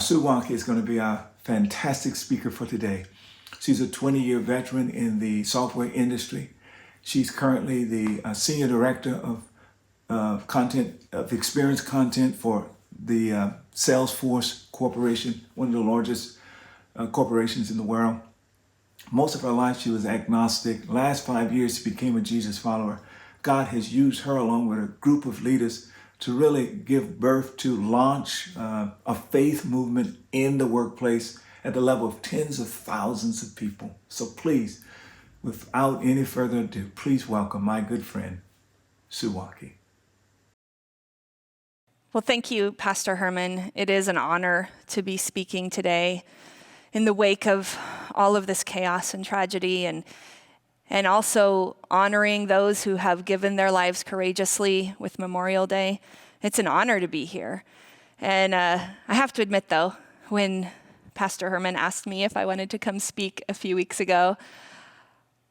Sue Warnke is going to be our fantastic speaker for today. She's a 20-year veteran in the software industry. She's currently the Senior Director of Experience Content for the Salesforce Corporation, one of the largest corporations in the world. Most of her life she was agnostic. Last 5 years she became a Jesus follower. God has used her along with a group of leaders to really give birth to launch a faith movement in the workplace at the level of tens of thousands of people. So please, without any further ado, please welcome my good friend, Sue Warnke. Well, thank you, Pastor Herman. It is an honor to be speaking today in the wake of all of this chaos and tragedy, and also honoring those who have given their lives courageously with Memorial Day. It's an honor to be here. And I have to admit, though, when Pastor Herman asked me if I wanted to come speak a few weeks ago,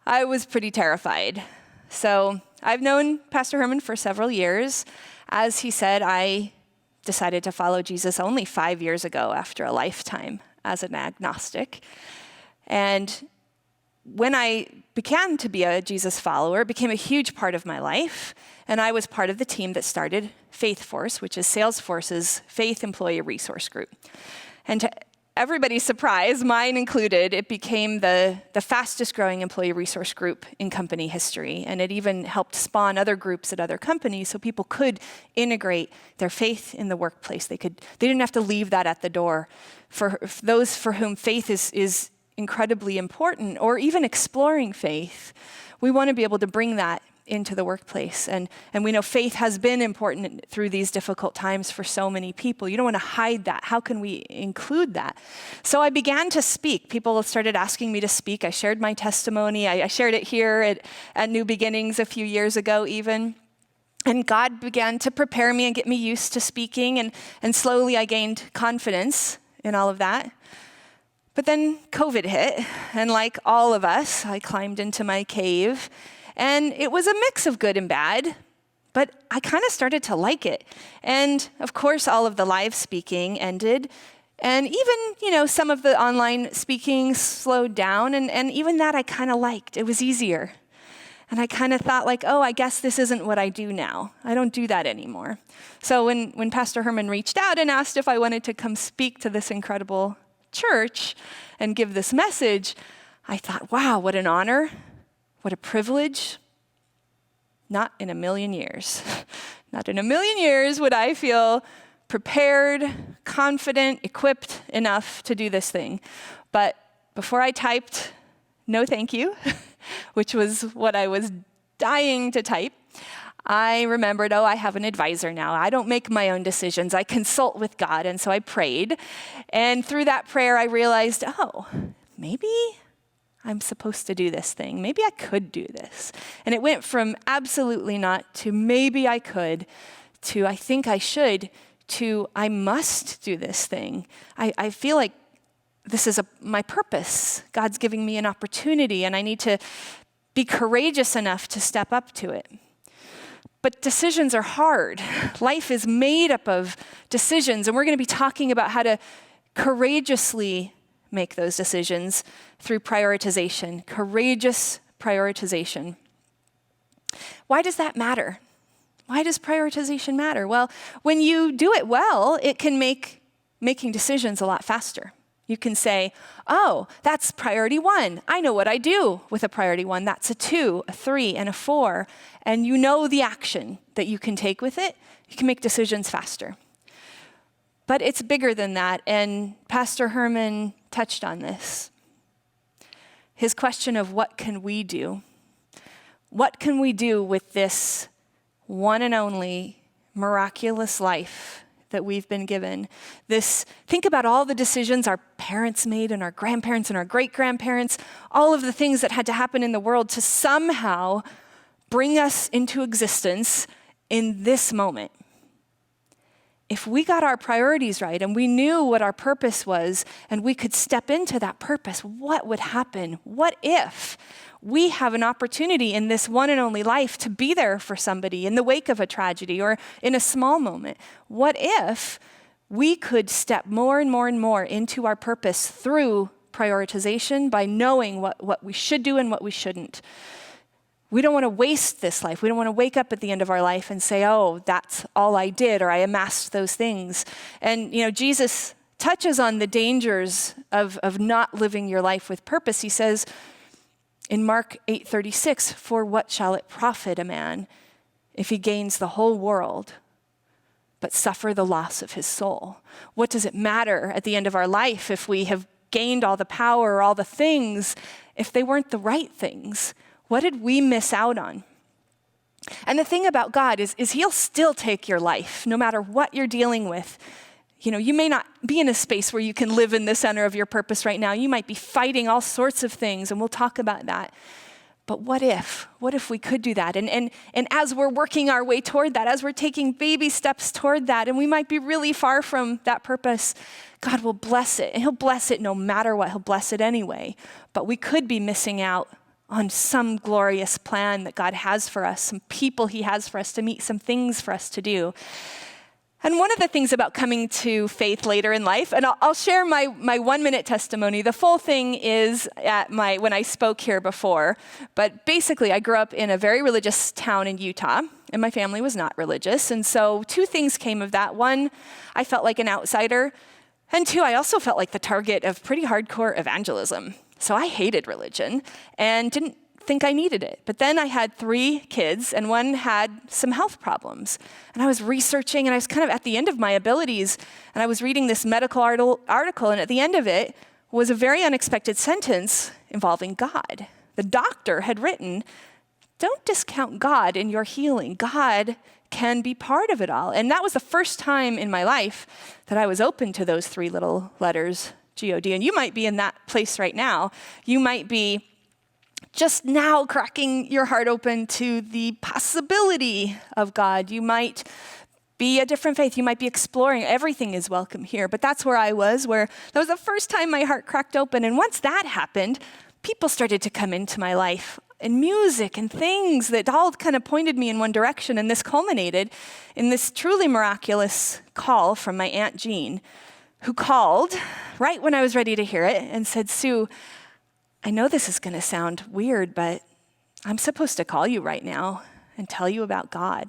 I was pretty terrified. So I've known Pastor Herman for several years. As he said, I decided to follow Jesus only 5 years ago after a lifetime as an agnostic. And when I began to be a Jesus follower, it became a huge part of my life. And I was part of the team that started Faithforce, which is Salesforce's faith employee resource group. And to everybody's surprise, mine included, it became the fastest growing employee resource group in company history. And it even helped spawn other groups at other companies so people could integrate their faith in the workplace. They didn't have to leave that at the door. For those for whom faith is incredibly important, or even exploring faith, we want to be able to bring that into the workplace. And we know faith has been important through these difficult times for so many people. You don't want to hide that. How can we include that? So I began to speak. People started asking me to speak. I shared my testimony. I shared it here at New Beginnings a few years ago even. And God began to prepare me and get me used to speaking. And slowly I gained confidence in all of that. But then COVID hit, and like all of us, I climbed into my cave, and it was a mix of good and bad, but I kind of started to like it. And of course, all of the live speaking ended, and even, some of the online speaking slowed down, and even that I kind of liked. It was easier. And I kind of thought I guess this isn't what I do now. I don't do that anymore. So when Pastor Herman reached out and asked if I wanted to come speak to this incredible church and give this message, I thought, wow, what an honor, what a privilege. Not in a million years. Not in a million years would I feel prepared, confident, equipped enough to do this thing. But before I typed, no thank you, which was what I was dying to type, I remembered, I have an advisor now. I don't make my own decisions. I consult with God. And so I prayed. And through that prayer, I realized, maybe I'm supposed to do this thing. Maybe I could do this. And it went from absolutely not to maybe I could to I think I should to I must do this thing. I feel like this is my purpose. God's giving me an opportunity, and I need to be courageous enough to step up to it. But decisions are hard. Life is made up of decisions, and we're going to be talking about how to courageously make those decisions through prioritization, courageous prioritization. Why does that matter? Why does prioritization matter? Well, when you do it well, it can make making decisions a lot faster. You can say, that's priority 1. I know what I do with a priority 1. That's a 2, a 3, and a 4. And you know the action that you can take with it. You can make decisions faster. But it's bigger than that, and Pastor Herman touched on this. His question of what can we do? What can we do with this one and only miraculous life that we've been given? Think about all the decisions our parents made and our grandparents and our great-grandparents, all of the things that had to happen in the world to somehow bring us into existence in this moment. If we got our priorities right and we knew what our purpose was and we could step into that purpose, what would happen? What if we have an opportunity in this one and only life to be there for somebody in the wake of a tragedy or in a small moment? What if we could step more and more and more into our purpose through prioritization by knowing what we should do and what we shouldn't. We don't want to waste this life. We don't want to wake up at the end of our life and say, oh, that's all I did, or I amassed those things. And, Jesus touches on the dangers of not living your life with purpose. He says in Mark 8:36, "For what shall it profit a man if he gains the whole world, but suffer the loss of his soul?" What does it matter at the end of our life if we have gained all the power or all the things, if they weren't the right things? What did we miss out on? And the thing about God is he'll still take your life, no matter what you're dealing with. You may not be in a space where you can live in the center of your purpose right now. You might be fighting all sorts of things, and we'll talk about that. But what if? What if we could do that? And as we're working our way toward that, as we're taking baby steps toward that, and we might be really far from that purpose, God will bless it. And he'll bless it no matter what. He'll bless it anyway. But we could be missing out on some glorious plan that God has for us, some people he has for us to meet, some things for us to do. And one of the things about coming to faith later in life, and I'll share my 1-minute testimony. The full thing is when I spoke here before. But basically, I grew up in a very religious town in Utah, and my family was not religious. And so 2 things came of that. 1, I felt like an outsider. And 2, I also felt like the target of pretty hardcore evangelism. So I hated religion and didn't think I needed it. But then I had 3 kids, and one had some health problems. And I was researching, and I was kind of at the end of my abilities, and I was reading this medical article, and at the end of it was a very unexpected sentence involving God. The doctor had written, "Don't discount God in your healing. God can be part of it all." And that was the first time in my life that I was open to those 3 little letters, G-O-D. And you might be in that place right now. You might be just now cracking your heart open to the possibility of God. You might be a different faith. You might be exploring. Everything is welcome here. But that's where I was, where that was the first time my heart cracked open. And once that happened, people started to come into my life, and music and things that all kind of pointed me in one direction. And this culminated in this truly miraculous call from my Aunt Jean, who called right when I was ready to hear it and said, "Sue, I know this is going to sound weird, but I'm supposed to call you right now and tell you about God."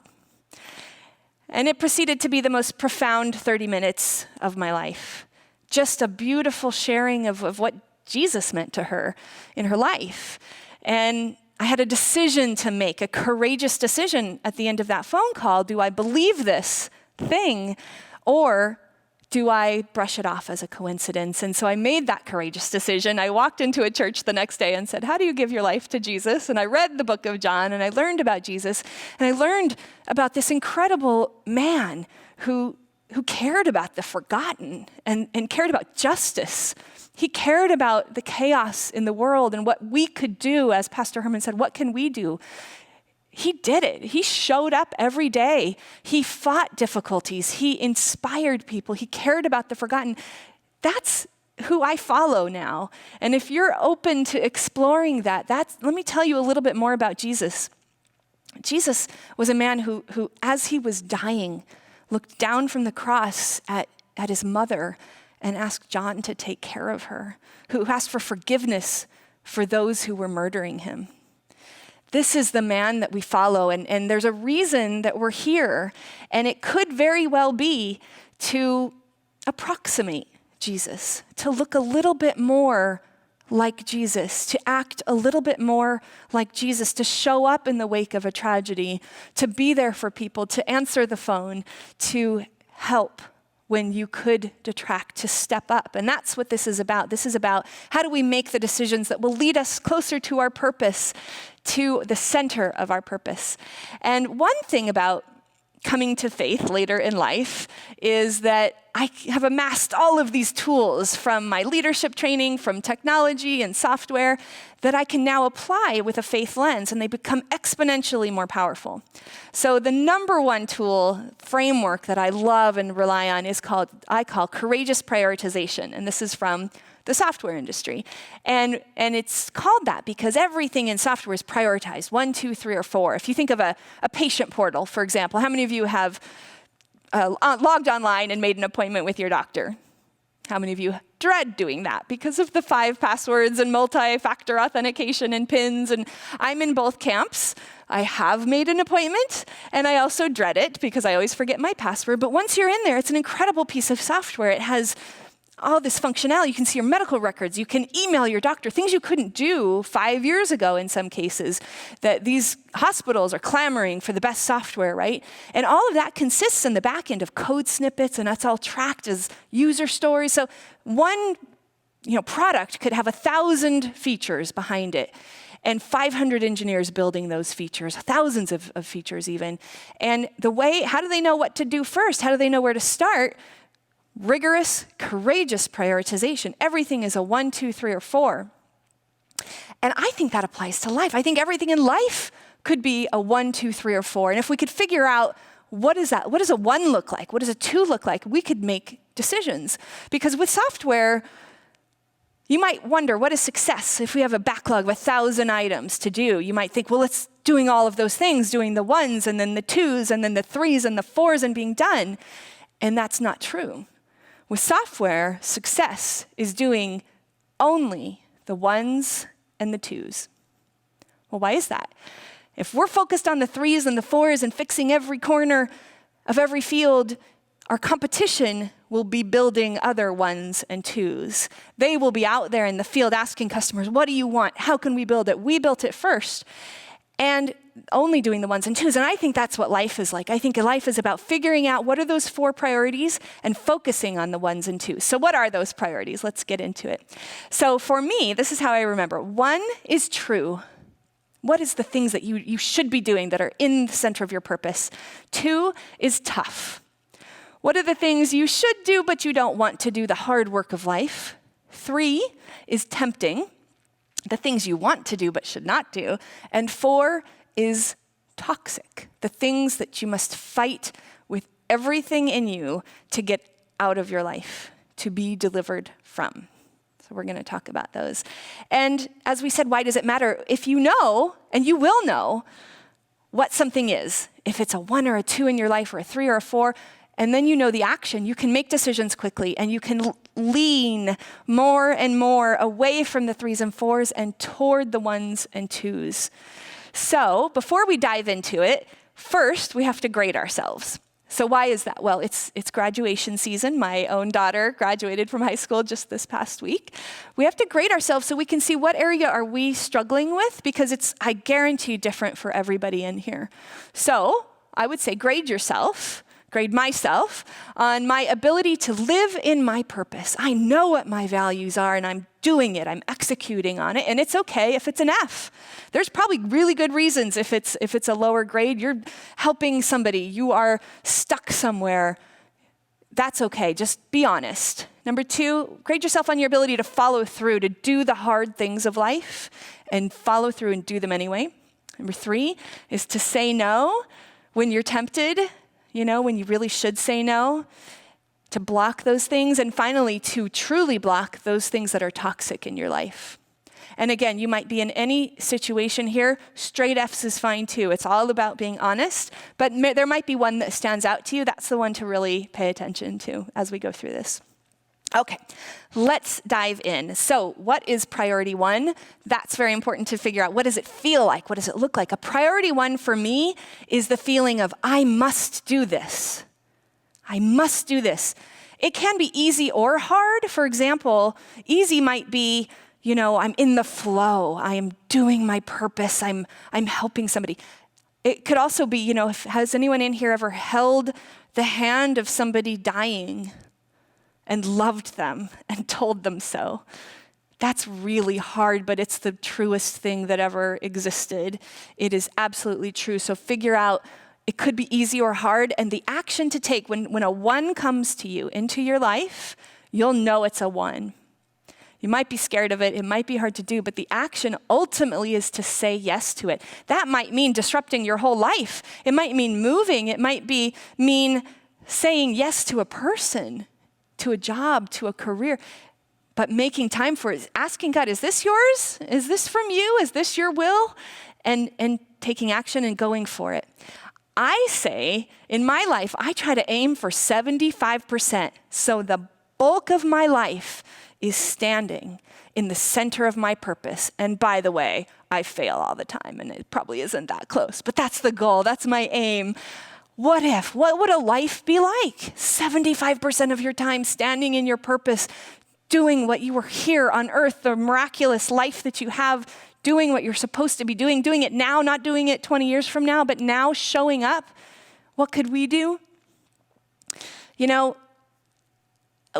And it proceeded to be the most profound 30 minutes of my life. Just a beautiful sharing of what Jesus meant to her in her life. And I had a decision to make, a courageous decision at the end of that phone call. Do I believe this thing, or do I brush it off as a coincidence? And so I made that courageous decision. I walked into a church the next day and said, "How do you give your life to Jesus?" And I read the book of John, and I learned about Jesus. And I learned about this incredible man who cared about the forgotten and cared about justice. He cared about the chaos in the world and what we could do. As Pastor Herman said, what can we do? He did it. He showed up every day. He fought difficulties. He inspired people. He cared about the forgotten. That's who I follow now. And if you're open to exploring that, let me tell you a little bit more about Jesus. Jesus was a man who as he was dying, looked down from the cross at his mother and asked John to take care of her, who asked for forgiveness for those who were murdering him. This is the man that we follow, and there's a reason that we're here, and it could very well be to approximate Jesus, to look a little bit more like Jesus, to act a little bit more like Jesus, to show up in the wake of a tragedy, to be there for people, to answer the phone, to help when you could detract, to step up. And that's what this is about. This is about how do we make the decisions that will lead us closer to our purpose, to the center of our purpose. And one thing about coming to faith later in life is that I have amassed all of these tools from my leadership training, from technology and software, that I can now apply with a faith lens, and they become exponentially more powerful. So the number one tool framework that I love and rely on I call courageous prioritization, and this is from the software industry. And it's called that because everything in software is prioritized, 1, 2, 3, or 4. If you think of a patient portal, for example, how many of you have logged online and made an appointment with your doctor. How many of you dread doing that because of the 5 passwords and multi-factor authentication and PINs? And I'm in both camps. I have made an appointment, and I also dread it because I always forget my password. But once you're in there, it's an incredible piece of software. It has all this functionality. You can see your medical records. You can email your doctor, things you couldn't do 5 years ago in some cases, that these hospitals are clamoring for the best software, right? And all of that consists in the back end of code snippets, and that's all tracked as user stories. So one product could have 1,000 features behind it, and 500 engineers building those features, thousands of features even. And how do they know what to do first? How do they know where to start? Rigorous, courageous prioritization. Everything is a 1, 2, 3, or 4. And I think that applies to life. I think everything in life could be a 1, 2, 3, or 4. And if we could figure out what is that, what does a 1 look like? What does a 2 look like? We could make decisions. Because with software, you might wonder, what is success? If we have a backlog of 1,000 items to do, you might think, well, it's doing all of those things, doing the 1s and then the 2s and then the 3s and the 4s and being done. And that's not true. With software, success is doing only the 1s and the 2s. Well, why is that? If we're focused on the 3s and the 4s and fixing every corner of every field, our competition will be building other 1s and 2s. They will be out there in the field asking customers, what do you want? How can we build it? We built it first. And only doing the 1s and 2s. And I think that's what life is like. I think life is about figuring out what are those 4 priorities and focusing on the 1s and 2s. So what are those priorities? Let's get into it. So for me, this is how I remember. 1 is true. What is the things that you should be doing that are in the center of your purpose? 2 is tough. What are the things you should do but you don't want to do, the hard work of life? 3 is tempting, the things you want to do but should not do. And 4 is toxic, the things that you must fight with everything in you to get out of your life, to be delivered from. So we're going to talk about those. And as we said, why does it matter? If you know, and you will know, what something is, if it's a 1 or a 2 in your life or a 3 or a 4, and then you know the action, you can make decisions quickly, and you can lean more and more away from the 3s and 4s and toward the 1s and 2s. So before we dive into it, first we have to grade ourselves. So why is that? Well, it's graduation season. My own daughter graduated from high school just this past week. We have to grade ourselves so we can see what area are we struggling with, because it's, I guarantee, different for everybody in here. So I would say grade yourself, grade myself on my ability to live in my purpose. I know what my values are and I'm doing it. I'm executing on it, and it's okay if it's an F. There's probably really good reasons if it's a lower grade. You're helping somebody. You are stuck somewhere. That's okay. Just be honest. Number 2, grade yourself on your ability to follow through, to do the hard things of life and follow through and do them anyway. Number 3 is to say no when you're tempted, when you really should say no, to block those things. And finally, to truly block those things that are toxic in your life. And again, you might be in any situation here. Straight Fs is fine too. It's all about being honest. But there might be one that stands out to you. That's the one to really pay attention to as we go through this. Okay, let's dive in. So what is priority 1? That's very important to figure out. What does it feel like? What does it look like? A priority 1 for me is the feeling of, I must do this. I must do this. It can be easy or hard. For example, easy might be, I'm in the flow. I am doing my purpose. I'm helping somebody. It could also be, has anyone in here ever held the hand of somebody dying and loved them and told them so? That's really hard, but it's the truest thing that ever existed. It is absolutely true. So figure out, it could be easy or hard, and the action to take when a 1 comes to you into your life, you'll know it's a 1. You might be scared of it. It might be hard to do, but the action ultimately is to say yes to it. That might mean disrupting your whole life. It might mean moving. It might mean saying yes to a person, to a job, to a career, but making time for it, asking God, is this yours? Is this from you? Is this your will? And taking action and going for it. I say, in my life, I try to aim for 75%. So the bulk of my life is standing in the center of my purpose. And by the way, I fail all the time, and it probably isn't that close, but that's the goal, that's my aim. What would a life be like? 75% of your time standing in your purpose, doing what you were here on earth, the miraculous life that you have, doing what you're supposed to be doing it now, not doing it 20 years from now, but now showing up. What could we do? You know,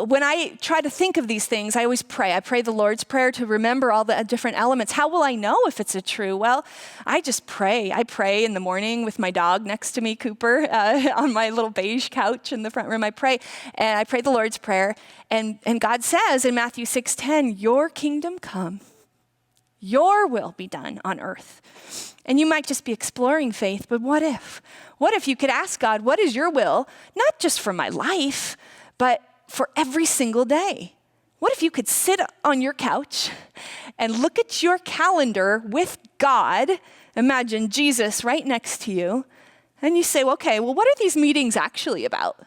when I try to think of these things, I always pray. I pray the Lord's Prayer to remember all the different elements. How will I know if it's a true? Well, I just pray. I pray in the morning with my dog next to me, Cooper, on my little beige couch in the front room. I pray, and I pray the Lord's Prayer. And God says in Matthew 6:10, your kingdom come, your will be done on earth. And you might just be exploring faith, but what if? What if you could ask God, what is your will? Not just for my life, but for every single day. What if you could sit on your couch and look at your calendar with God, imagine Jesus right next to you, and you say, okay, well, what are these meetings actually about?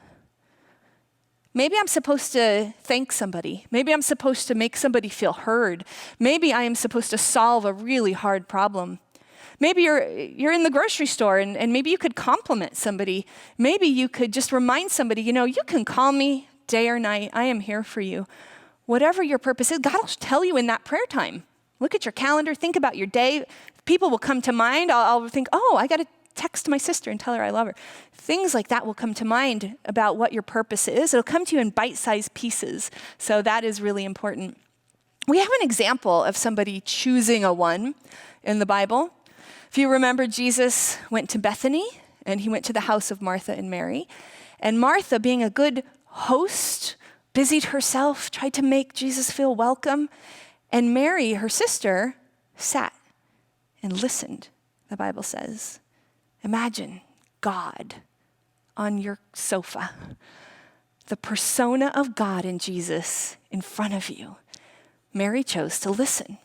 Maybe I'm supposed to thank somebody. Maybe I'm supposed to make somebody feel heard. Maybe I am supposed to solve a really hard problem. Maybe you're in the grocery store and maybe you could compliment somebody. Maybe you could just remind somebody, you know, you can call me day or night, I am here for you. Whatever your purpose is, God will tell you in that prayer time. Look at your calendar, think about your day. People will come to mind. I'll think, oh, I got to text my sister and tell her I love her. Things like that will come to mind about what your purpose is. It'll come to you in bite-sized pieces. So that is really important. We have an example of somebody choosing a one in the Bible. If you remember, Jesus went to Bethany and he went to the house of Martha and Mary. And Martha, being a good host, busied herself, tried to make Jesus feel welcome. And Mary, her sister, sat and listened, the Bible says. Imagine God on your sofa, the persona of God in Jesus in front of you. Mary chose to listen.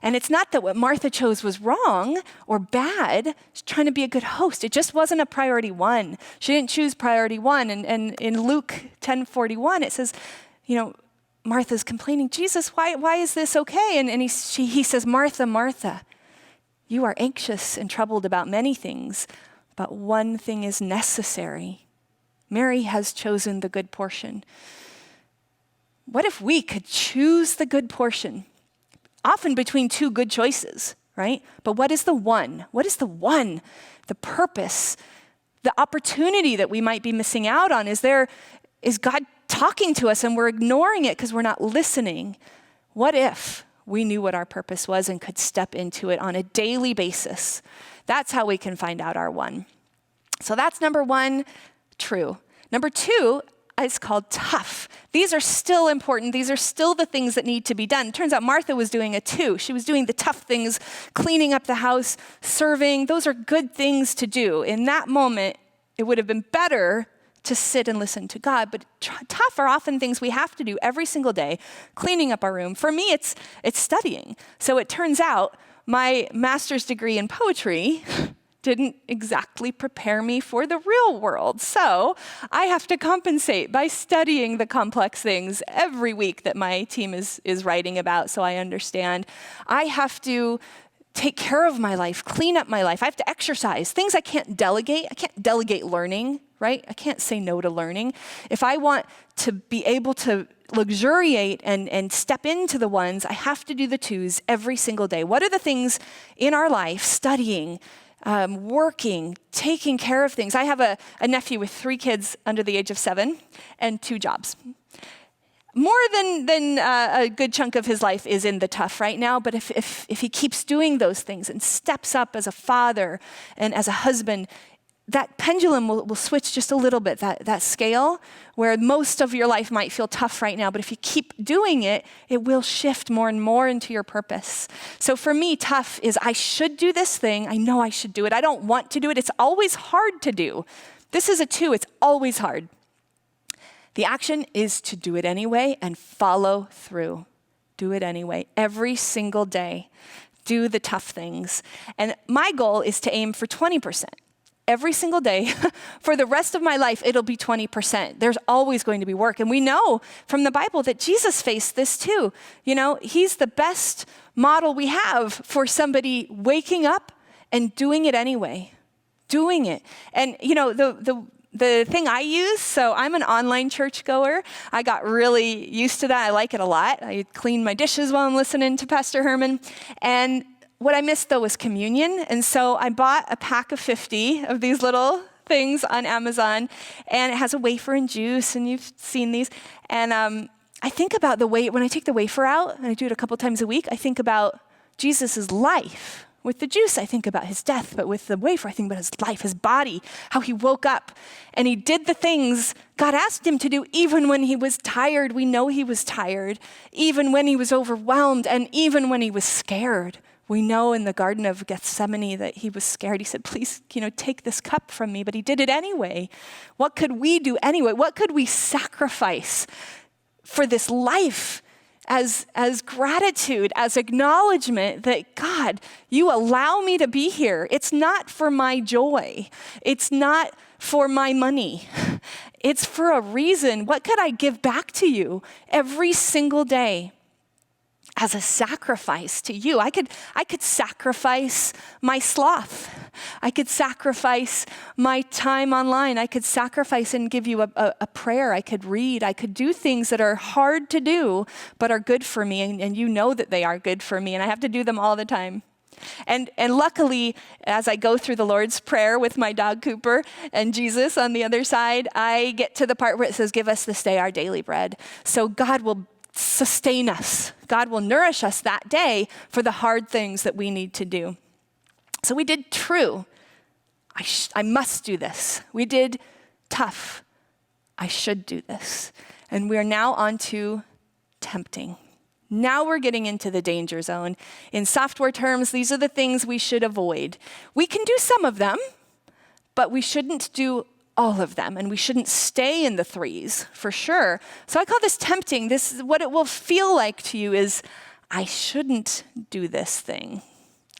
And it's not that what Martha chose was wrong or bad. She's trying to be a good host. It just wasn't a priority one. She didn't choose priority one. And in Luke 10:41, it says, you know, Martha's complaining, Jesus, why is this okay? And he says, Martha, Martha, you are anxious and troubled about many things, but one thing is necessary. Mary has chosen the good portion. What if we could choose the good portion? Often between two good choices, right? But what is the one? What is the one? The purpose, the opportunity that we might be missing out on? Is God talking to us and we're ignoring it because we're not listening? What if we knew what our purpose was and could step into it on a daily basis? That's how we can find out our one. So that's number one, true. Number two, it's called tough. These are still important. These are still the things that need to be done. It turns out Martha was doing it too. She was doing the tough things, cleaning up the house, serving. Those are good things to do. In that moment, it would have been better to sit and listen to God, but tough are often things we have to do every single day, cleaning up our room. For me, it's studying. So it turns out my master's degree in poetry didn't exactly prepare me for the real world. So I have to compensate by studying the complex things every week that my team is writing about, so I understand. I have to take care of my life, clean up my life. I have to exercise, things I can't delegate. I can't delegate learning, right? I can't say no to learning. If I want to be able to luxuriate and step into the ones, I have to do the twos every single day. What are the things in our life, studying, working, taking care of things? I have a nephew with 3 kids under the age of 7 and 2 jobs. More than a good chunk of his life is in the tough right now, but if he keeps doing those things and steps up as a father and as a husband, that pendulum will switch just a little bit, that scale where most of your life might feel tough right now, but if you keep doing it, it will shift more and more into your purpose. So for me, tough is I should do this thing. I know I should do it. I don't want to do it. It's always hard to do. This is a 2. It's always hard. The action is to do it anyway and follow through. Do it anyway. Every single day, do the tough things. And my goal is to aim for 20%. every single day, for the rest of my life, it'll be 20%. There's always going to be work. And we know from the Bible that Jesus faced this too. You know, he's the best model we have for somebody waking up and doing it anyway, doing it. And, you know, the thing I use, so I'm an online churchgoer. I got really used to that. I like it a lot. I clean my dishes while I'm listening to Pastor Herman. And what I missed, though, was communion. And so I bought a pack of 50 of these little things on Amazon. And it has a wafer and juice, and you've seen these. And I think about when I take the wafer out, and I do it a couple times a week, I think about Jesus' life. With the juice, I think about his death, but with the wafer, I think about his life, his body, how he woke up, and he did the things God asked him to do even when he was tired. We know he was tired, even when he was overwhelmed, and even when he was scared. We know in the Garden of Gethsemane that he was scared. He said, please, take this cup from me, but he did it anyway. What could we do anyway? What could we sacrifice for this life? As gratitude, as acknowledgement that, God, you allow me to be here. It's not for my joy. It's not for my money. It's for a reason. What could I give back to you every single day as a sacrifice to you? I could sacrifice my sloth. I could sacrifice my time online. I could sacrifice and give you a prayer. I could read. I could do things that are hard to do, but are good for me. And you know that they are good for me. And I have to do them all the time. And luckily, as I go through the Lord's Prayer with my dog Cooper and Jesus on the other side, I get to the part where it says, give us this day our daily bread. So God will sustain us. God will nourish us that day for the hard things that we need to do. So we did true. I must do this. We did tough. I should do this. And we're now on to tempting. Now we're getting into the danger zone. In software terms, these are the things we should avoid. We can do some of them, but we shouldn't do all of them, and we shouldn't stay in the threes, for sure. So I call this tempting. This is what it will feel like to you is, I shouldn't do this thing.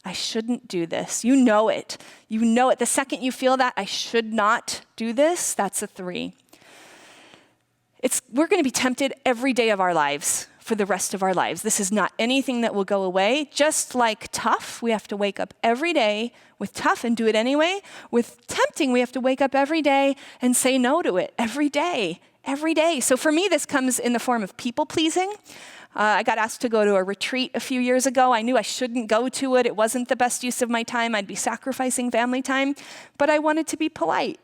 I shouldn't do this. You know it. You know it. The second you feel that, I should not do this, that's a 3. We're going to be tempted every day of our lives for the rest of our lives. This is not anything that will go away. Just like tough, we have to wake up every day with tough and do it anyway. With tempting, we have to wake up every day and say no to it every day. So for me, this comes in the form of people pleasing. I got asked to go to a retreat a few years ago. I knew I shouldn't go to it. It wasn't the best use of my time. I'd be sacrificing family time, but I wanted to be polite.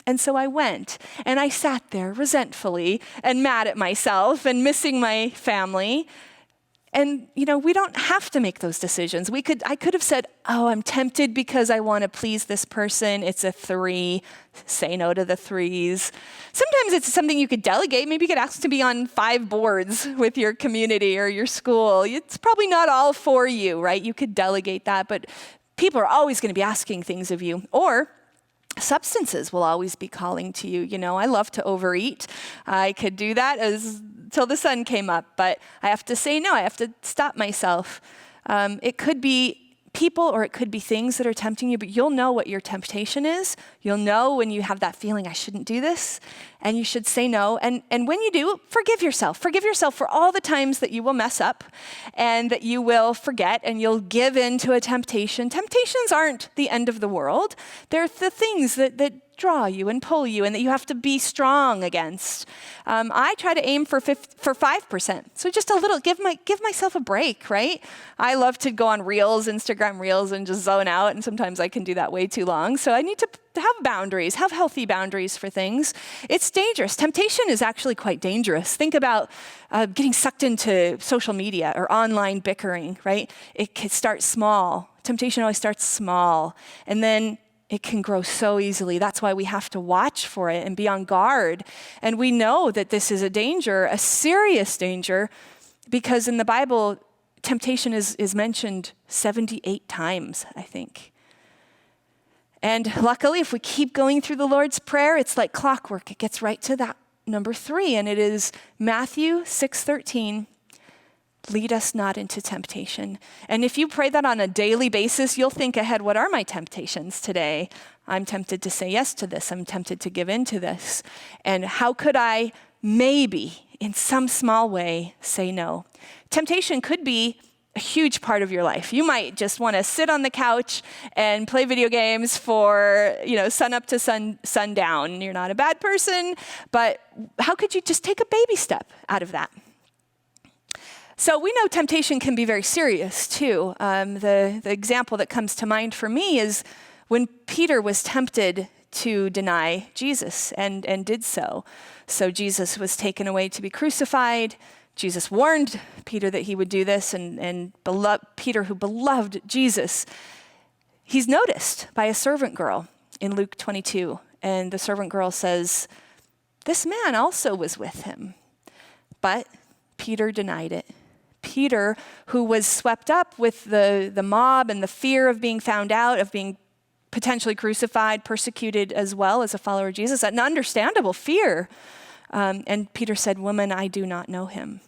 And so I went, and I sat there resentfully and mad at myself and missing my family. And, we don't have to make those decisions. I could have said, I'm tempted because I want to please this person. It's a 3. Say no to the 3s. Sometimes it's something you could delegate. Maybe you could ask to be on 5 boards with your community or your school. It's probably not all for you, right? You could delegate that, but people are always going to be asking things of you. Or substances will always be calling to you. I love to overeat. I could do that till the sun came up, but I have to say no. I have to stop myself. It could be people or it could be things that are tempting you, but you'll know what your temptation is. You'll know when you have that feeling, I shouldn't do this, and you should say no. And when you do, forgive yourself. Forgive yourself for all the times that you will mess up and that you will forget and you'll give in to a temptation. Temptations aren't the end of the world. They're the things that draw you and pull you and that you have to be strong against. I try to aim for 5%. So just a little, give myself a break, right? I love to go on Instagram Reels and just zone out. And sometimes I can do that way too long. So I need to have boundaries, have healthy boundaries for things. It's dangerous. Temptation is actually quite dangerous. Think about getting sucked into social media or online bickering, right? It can start small. Temptation always starts small. And then it can grow so easily. That's why we have to watch for it and be on guard. And we know that this is a danger, a serious danger, because in the Bible, temptation is mentioned 78 times, I think. And luckily, if we keep going through the Lord's Prayer, it's like clockwork. It gets right to that number 3, and it is Matthew 6:13. Lead us not into temptation. And if you pray that on a daily basis, you'll think ahead, what are my temptations today? I'm tempted to say yes to this. I'm tempted to give in to this. And how could I maybe, in some small way, say no? Temptation could be a huge part of your life. You might just want to sit on the couch and play video games for, sun up to sundown. You're not a bad person, but how could you just take a baby step out of that? So we know temptation can be very serious too. The example that comes to mind for me is when Peter was tempted to deny Jesus and did so. So Jesus was taken away to be crucified. Jesus warned Peter that he would do this, and Peter, who beloved Jesus, he's noticed by a servant girl in Luke 22. And the servant girl says, "This man also was with him." But Peter denied it. Peter, who was swept up with the mob and the fear of being found out, of being potentially crucified, persecuted as well as a follower of Jesus, an understandable fear. And Peter said, "Woman, I do not know him,"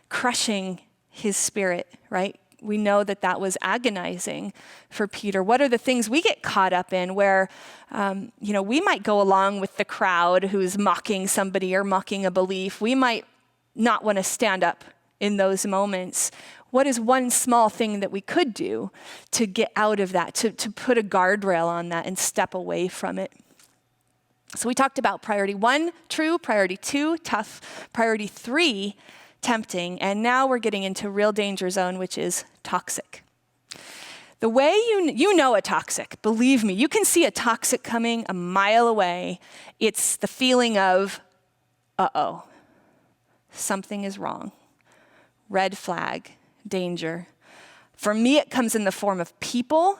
crushing his spirit, right? We know that was agonizing for Peter. What are the things we get caught up in where, we might go along with the crowd who's mocking somebody or mocking a belief. We might not want to stand up in those moments. What is one small thing that we could do to get out of that, to put a guardrail on that and step away from it? So we talked about priority 1, true, priority 2, tough, priority 3, tempting, and now we're getting into real danger zone, which is toxic. The way you know a toxic, believe me, you can see a toxic coming a mile away. It's the feeling of, uh-oh, something is wrong. Red flag, danger. For me, it comes in the form of people.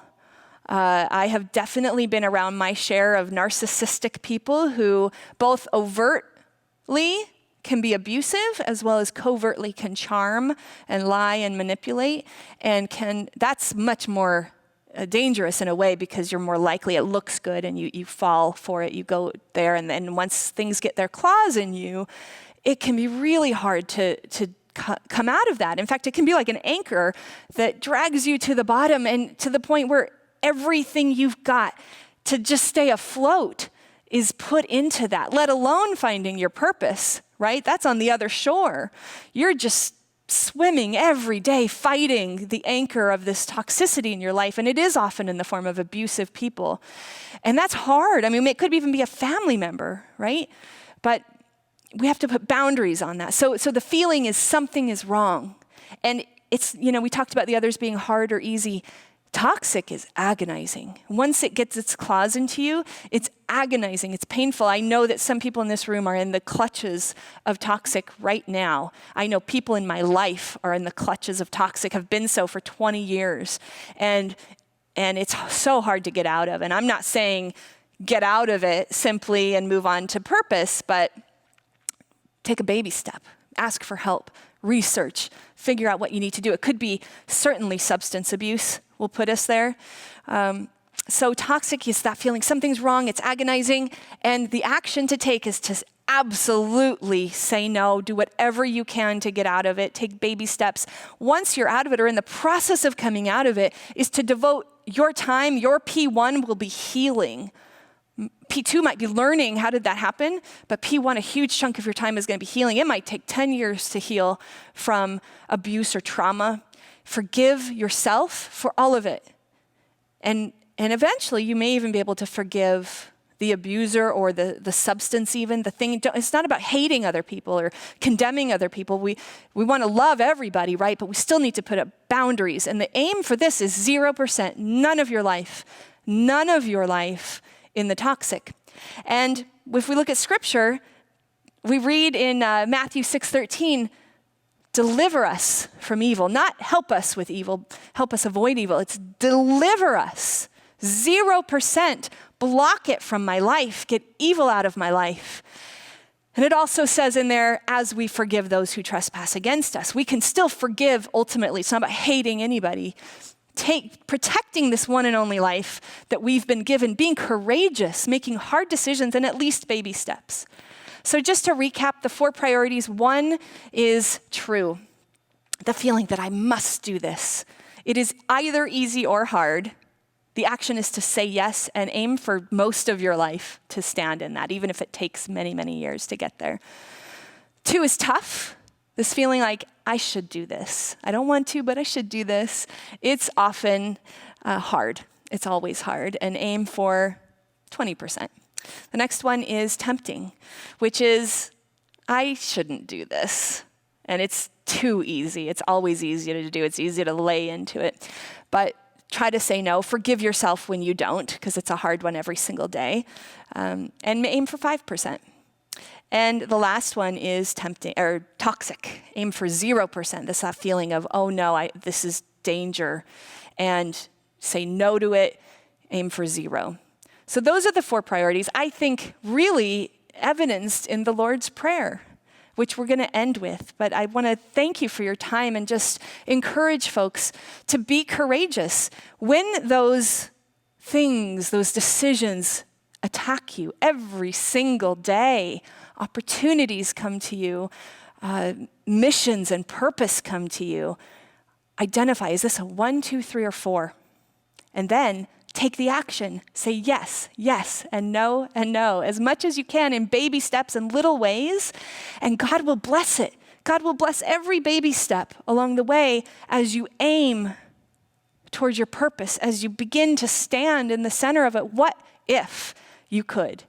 I have definitely been around my share of narcissistic people who both overtly can be abusive as well as covertly can charm and lie and manipulate. And that's much more dangerous in a way because you're more likely, it looks good and you fall for it, you go there, and then once things get their claws in you, it can be really hard to come out of that. In fact, it can be like an anchor that drags you to the bottom and to the point where everything you've got to just stay afloat is put into that, let alone finding your purpose, right? That's on the other shore. You're just swimming every day, fighting the anchor of this toxicity in your life, and it is often in the form of abusive people. And that's hard. I mean, it could even be a family member, right? But we have to put boundaries on that. So the feeling is something is wrong. And it's, we talked about the others being hard or easy. Toxic is agonizing. Once it gets its claws into you, it's agonizing, it's painful. I know that some people in this room are in the clutches of toxic right now. I know people in my life are in the clutches of toxic, have been so for 20 years. And it's so hard to get out of. And I'm not saying get out of it simply and move on to purpose, but take a baby step, ask for help, research, figure out what you need to do. It could be certainly substance abuse will put us there. So toxic is that feeling something's wrong, it's agonizing, and the action to take is to absolutely say no, do whatever you can to get out of it, take baby steps. Once you're out of it or in the process of coming out of it, is to devote your time, your P1 will be healing. P2 might be learning, how did that happen? But P1, a huge chunk of your time is going to be healing. It might take 10 years to heal from abuse or trauma. Forgive yourself for all of it. And eventually you may even be able to forgive the abuser or the substance even, the thing. It's not about hating other people or condemning other people. We want to love everybody, right? But we still need to put up boundaries. And the aim for this is 0%, none of your life in the toxic. And if we look at scripture, we read in Matthew 6:13, deliver us from evil, not help us with evil, help us avoid evil. It's deliver us, 0%, block it from my life, get evil out of my life. And it also says in there, as we forgive those who trespass against us. We can still forgive ultimately. It's not about hating anybody. Protecting this one and only life that we've been given, being courageous, making hard decisions, and at least baby steps. So just to recap the 4 priorities, 1 is true. The feeling that I must do this. It is either easy or hard. The action is to say yes and aim for most of your life to stand in that, even if it takes many, many years to get there. 2 is tough. This feeling like, I should do this. I don't want to, but I should do this. It's often hard. It's always hard. And aim for 20%. The next one is tempting, which is, I shouldn't do this. And it's too easy. It's always easy to do. It's easy to lay into it. But try to say no. Forgive yourself when you don't, because it's a hard one every single day. And aim for 5%. And the last one is tempting or toxic. Aim for 0%. This feeling of, oh no, this is danger. And say no to it. Aim for 0. So those are the 4 priorities, I think, really evidenced in the Lord's Prayer, which we're going to end with. But I want to thank you for your time and just encourage folks to be courageous. When those things, those decisions attack you every single day, opportunities come to you, missions and purpose come to you, identify, is this a 1, 2, 3, or 4? And then take the action. Say yes, yes, and no, as much as you can in baby steps and little ways, and God will bless it. God will bless every baby step along the way as you aim towards your purpose, as you begin to stand in the center of it. What if you could?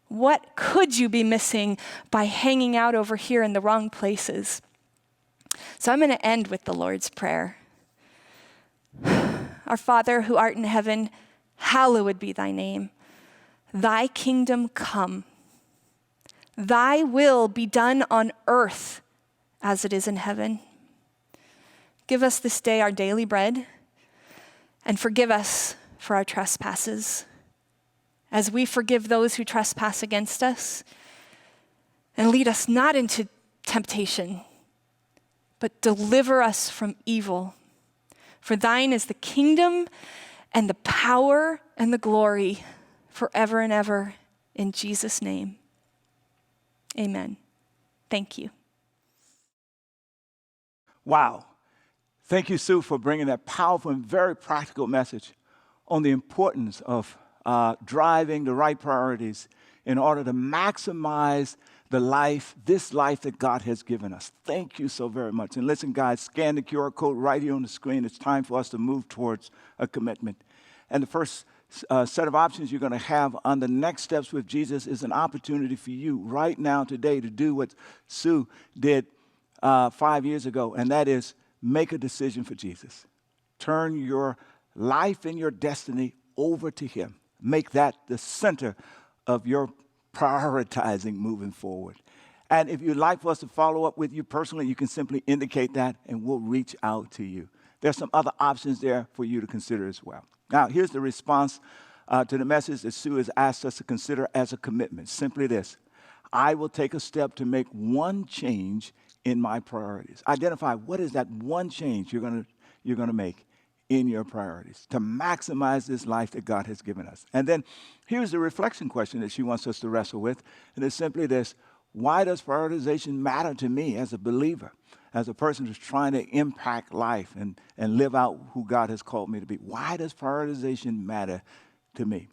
What could you be missing by hanging out over here in the wrong places? So I'm going to end with the Lord's Prayer. Our Father who art in heaven, hallowed be thy name. Thy kingdom come. Thy will be done on earth as it is in heaven. Give us this day our daily bread, and forgive us for our trespasses, as we forgive those who trespass against us. And lead us not into temptation, but deliver us from evil. For thine is the kingdom and the power and the glory forever and ever. In Jesus' name, amen. Thank you. Wow. Thank you, Sue, for bringing that powerful and very practical message on the importance of driving the right priorities in order to maximize this life that God has given us. Thank you so very much. And listen, guys, scan the QR code right here on the screen. It's time for us to move towards a commitment. And the first set of options you're going to have on the next steps with Jesus is an opportunity for you right now, today, to do what Sue did 5 years ago, and that is make a decision for Jesus. Turn your life and your destiny over to him. Make that the center of your prioritizing moving forward. And if you'd like for us to follow up with you personally, you can simply indicate that and we'll reach out to you. There's some other options there for you to consider as well. Now, here's the response to the message that Sue has asked us to consider as a commitment. Simply this: I will take a step to make one change in my priorities. Identify what is that one change you're going to make in your priorities to maximize this life that God has given us. And then here's the reflection question that she wants us to wrestle with, and it's simply this: why does prioritization matter to me as a believer, as a person who's trying to impact life and live out who God has called me to be? Why does prioritization matter to me?